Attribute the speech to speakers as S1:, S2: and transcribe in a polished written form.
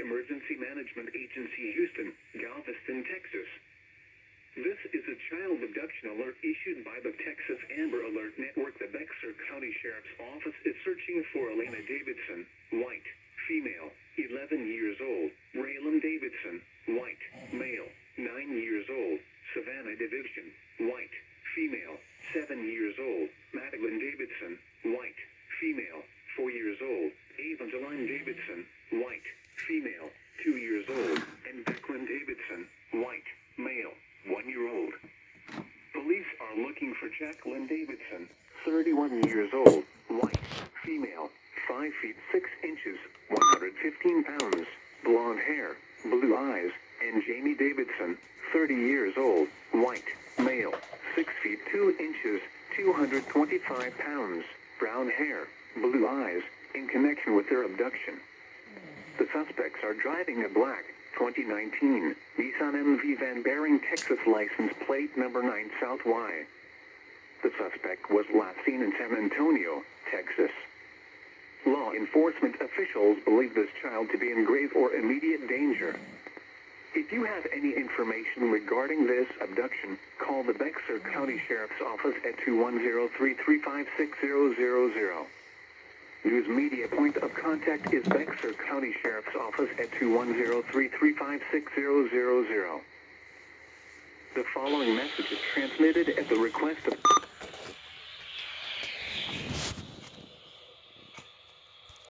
S1: Emergency Management Agency, Houston, Galveston, Texas. This is a child abduction alert issued by the Texas Amber Alert Network. The Bexar County Sheriff's Office is searching for Elena Davidson, white, female, 11 years old, Raylan Davidson, white, male, 9 years old, Savannah Davidson, white, female, 7 years old, Madeline Davidson, white, female, 4 years old, Evangeline Davidson, white, female, 2 years old, and Declan Davidson, white, male, 1 year old. Police are looking for Jacqueline Davidson, 31 years old, white, female, 5 feet 6 inches, 115 pounds, blonde hair, blue eyes, and Jamie Davidson, 30 years old, white, male, 6 feet 2 inches, 225 pounds, brown hair, blue eyes, in connection with their abduction. The suspects are driving a black 2019 Nissan MV van bearing Texas license plate number 9 South Y. The suspect was last seen in San Antonio, Texas. Law enforcement officials believe this child to be in grave or immediate danger. If you have any information regarding this abduction, call the Bexar County Sheriff's Office at 210-335-6000. News media point of contact is Bexar County Sheriff's Office at 210-335-6000. The following message is transmitted at the request of